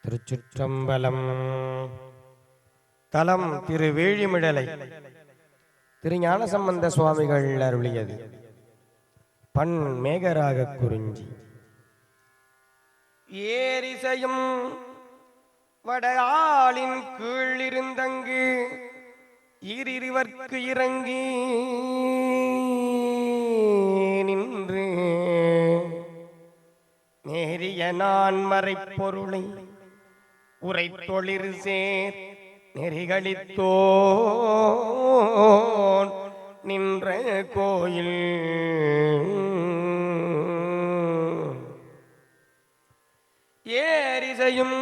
திருச்சிற்றம்பலம். தலம் திரு வேழிமிழலை. திரு ஞானசம்பந்த சுவாமிகள் அருளியது. பண் மேகராக குறிஞ்சி. ஏரிசையும் வடையாளின் கீழ் இருந்தங்கு இருவர்க்கு இறங்கி நின்று நேரிய நான் மறைப்பொருளை உரைத்தொழிறு சேர் நெறிகளித்தோன் நின்ற கோயில் ஏரிசையும்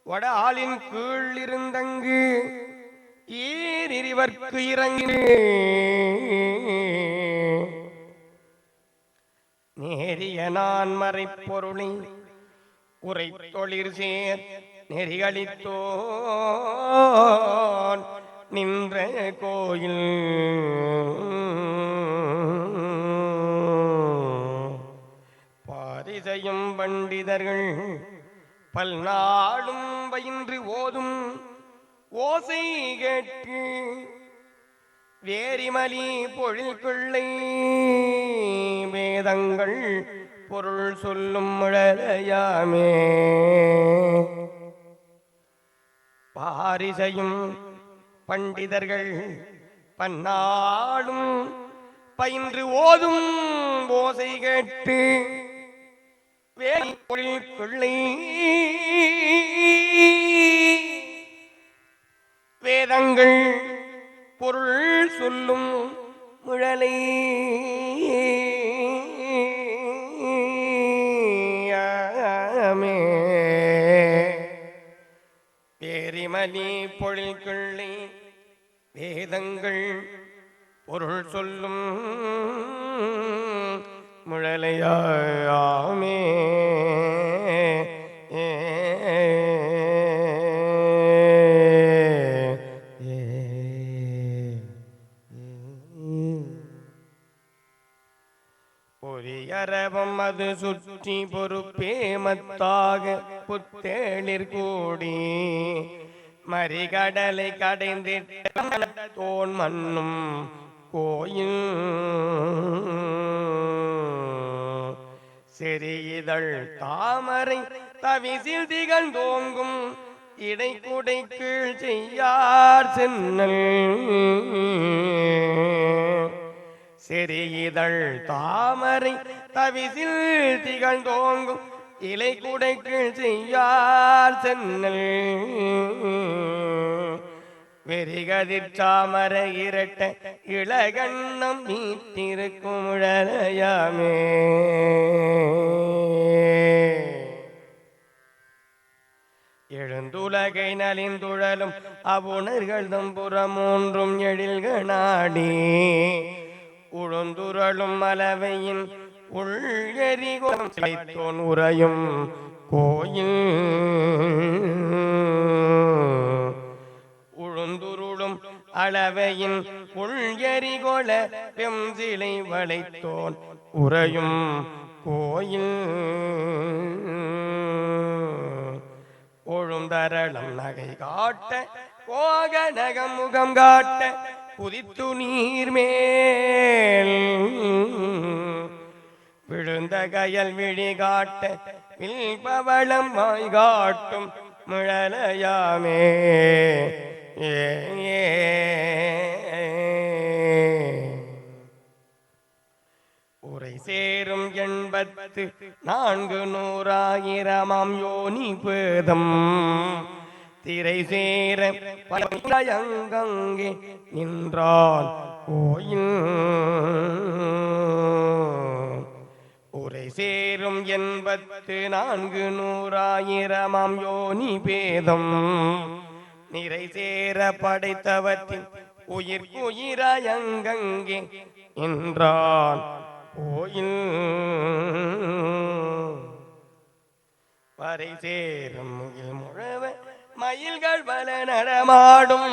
வடாலின் கீழ் இருந்தங்கு ஈரிவர்க்கு இறங்கி நேரிய நான் மறைப்பொருளை உரைத்தொழிறு சேர் நெறிகளித்தோன் நின்ற கோயில் பாரிசையும் பண்டிதர்கள் பல்நாளும் பயின்று ஓதும் ஓசை கேட்டு வேரிமலி பொழில் கொள்ளை வேதங்கள் பொருள் சொல்லும் முழலையாமே. பாரிசையும் பண்டிதர்கள் பன்னாடும் பயின்று ஓதும் ஓசை கேட்டு வேரி பொழில் கொள்ளை வேதங்கள் பொருள் சொல்லும் முழலை வேரிமலி பொழில் கொள்ளை வேதங்கள் பொருள் சொல்லும் முழலையாமே. பொறியரவம் அது சுற்றி பொறுப்பே மத்தாக புத்தேளிர் கூடி மறிகடலை கடைந்திட்ட தோன் மண்ணும் கோயில் செறியிதழ் தாமரை தவிசில் திகழ்ந்தோங்கும் இடைக்குடை கீழ் செய்யார் சென்னல் செறியிதழ் தாமரை தவிசில் திகழ்ந்தோங்கும் இலை குடைக்குள் செய்யார் சென்னல் வெறிகதிர் சாமர இரட்ட இளகண்ணம் மீட்டிருக்கும் உழலையாமே. எழுந்துலகை நலிந்துழலும் அவுணர்கள் தம்புறமூன்றும் எழில்கணாடி உழுந்துரளும் மலவையின் உள்கரிகோன் உறையும் கோயில் உழுந்துருளும் அளவையின் உள்கரிகோள வெம்சிலை வளைத்தோன் உறையும் கோயில் ஒழுந்தரளம் நகை காட்ட கோக நகம் முகம் காட்ட குதித்து நீர் மேல் விழுந்த கயல் விழி காட்ட வில்பவளம் வாய் காட்டும் முழலையாமே. உரை சேரும் 84,000 யோனி பேதம் திரை சேர பலங்கங்கே நின்றான் கோயில் உரை சேரும் 84,000 யோனி பேதம் நிறை சேர படைத்தவற்றின் உயிர்க்குயிராயங்கங்கே நின்றான் கோயில் வரை சேரும் முகில் முழவ மயில்கள் பல நடமாடும்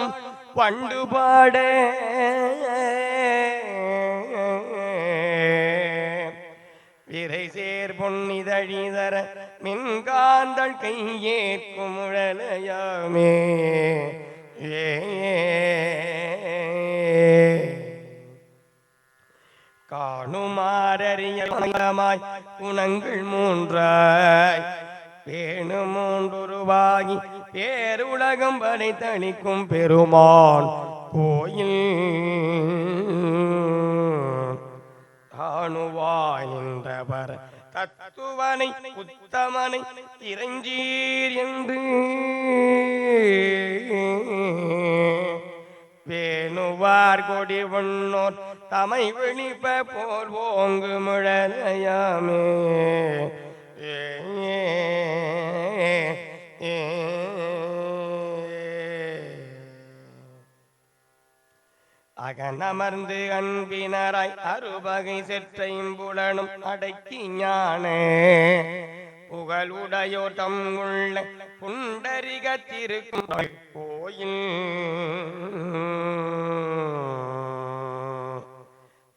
பண்டுபாட பிறை சேர் பொன்னிதழிதர மின்காந்தள் கையேற்கும் முழலையாமே ஏ காணுமாறியமாய் குணங்கள் மூன்றாய் வேணு மூன்றுருவாகி பேருலகம் வரை தணிக்கும் பெருமான் கோயில் காணுவாயின்றவர் தத்துவனை உத்தமனை இறைஞ்சீர் என்று வேணுவார் கொடி உண்ணோர் தமை விழிப்ப போர் ஓங்கு முழலையாமே அகனமர்ந்து அன்பினராய் அறுபகை செற்றைம்புலனும் அடக்கி ஞான புகழுடையோர் தம் உள்ள புண்டரிக திருக்கும் கோயில்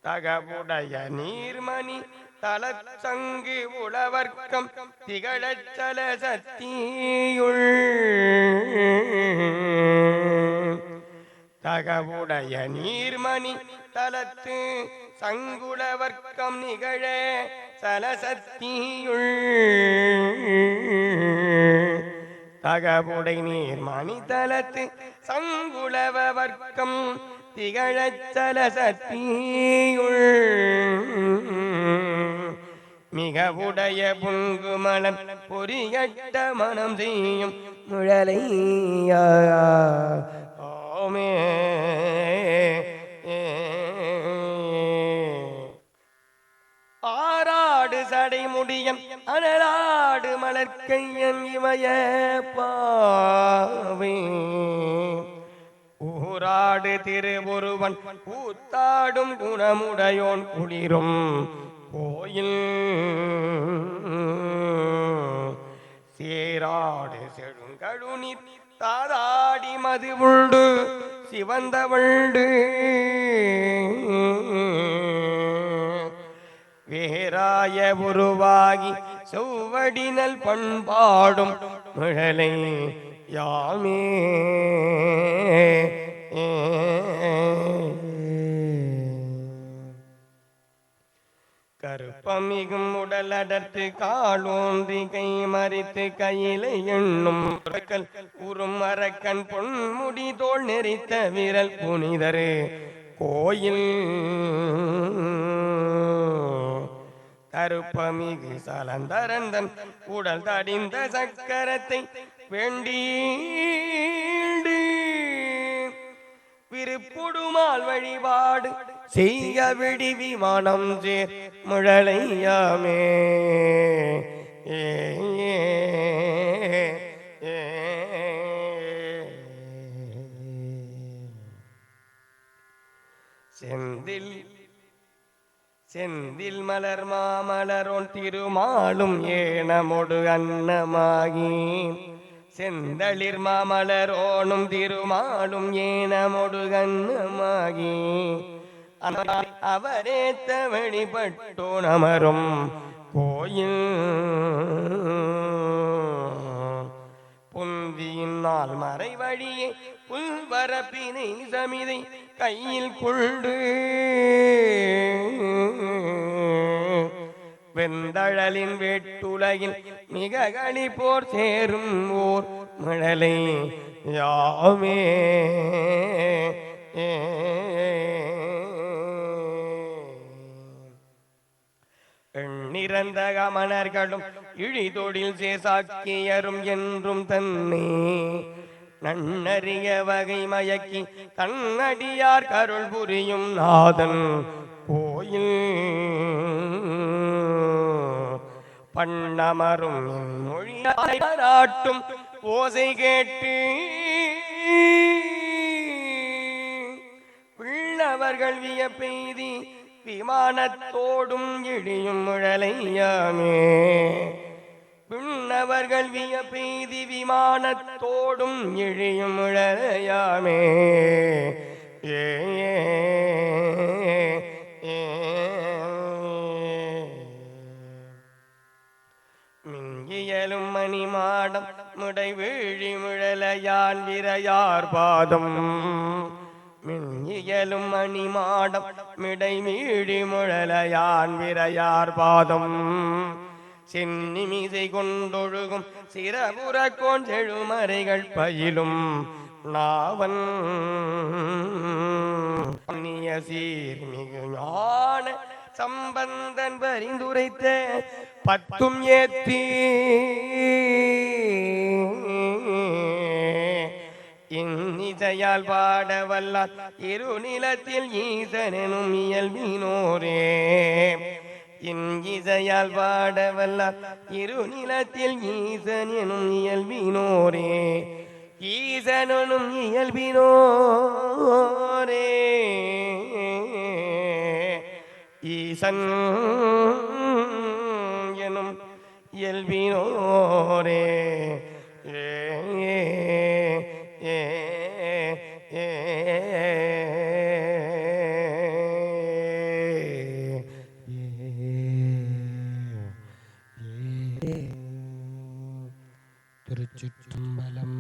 தகவுடைய நீர்மணி தலச்சங்கு உளவர்க்கம் திகழச்சல சத்தியுள் தகவுடைய நீர்மணி தலத்து சங்குளவர்க்கம் நிகழ சலசத்தியுள் தகவுடை நீர்மணி தலத்து சங்குளவர்க்கம் திகழச்சல சத்தியுள் மிக உடைய புங்குமலம் பொறியட்ட மனம் செய்யும் முழலையா ஓமே ஆராடு சடை முடியம் அனலாடு மலர்க்கையன் இமய பாவே ஊராடு திருவுருவன் கூத்தாடும் குணமுடையோன் குளிரும் கோயில் சேராடு செழுங்கழுநீர் தாராடி மது உண்டு சிவந்தவள்டு வேராய உருவாகி செவ்வடினல் பண்பாடும் முழலை யாமே கருப்பமிகும் உடலடர்த்து காலோன்றி கை மறித்து கையிலை எண்ணும் உறும் அரக்கன் பொன்முடி தோல் நெறித்த விரல் புனிதரு கோயில் கருப்பமிகு சலந்தரந்தன் உடல் தடிந்த சக்கரத்தை வேண்டீடு விருப்புடுமால் வழிபாடு செய்ய விடி விமானம் சேர் முழலையாமே செந்தில் செந்தில் மலர் மாமலரோன் திருமாலும் ஏனமொடு அன்னமாகி செந்தளிர் மாமலரோனும் திருமாலும் ஏனமொடு அன்னமாகி அவரேத்த வழிபட்டோ நமரும் கோயில் புந்தியினால் மறை வழியே புல்வரப்பினை சமிதை கையில் கொண்டு வெந்தழலின் வேட்டுலகில் மிக களிப்போர் சேரும் ஓர் மழலை யாமே எண்ணிறந்த கமனர்களும் இழிதொழில் சேசாக்கியரும் என்றும் தன்னை நன்னறிய வகை மயக்கி தன்னடியார் கருள் புரியும் நாதன் கோயில் பண்ணமரும் மொழியாட்டும் ஓசை கேட்டு பிள்ளவர்கள் வியப்பெய்தி விமானத்தோடும் இடியும் முழலையாமே பின்னவர்கள் வியப்பெய்தி விமானத்தோடும் இழியும் முழலையாமே ஏ இயலும் மணிமாடம் முடை வீழி முழலையான் விரையார் பாதம் இயலும் மணிமாடம் மிடை மீழி முழலையான் விரையார் பாதம் சென்னிமிசை கொண்டொழுகும் சிறபுற கோஞ்செழுமறைகள் பயிலும் நாவன் சீர்மிகு ஞான சம்பந்தன் பரிந்துரைத்த பத்தும் ஏத்தி இன்னிசையால் பாடவல்லார் இருநிலத்தில் ஈசனும் இயல்பினோரே இசையால் பாடவல்லார் இருநிலத்தில் ஈசன் எனும் இயல்பினோரே ஈசனும் இயல்பினோரே ஈசன் எனும் இயல்பினோரே திருச்சிற்றம்பலம்.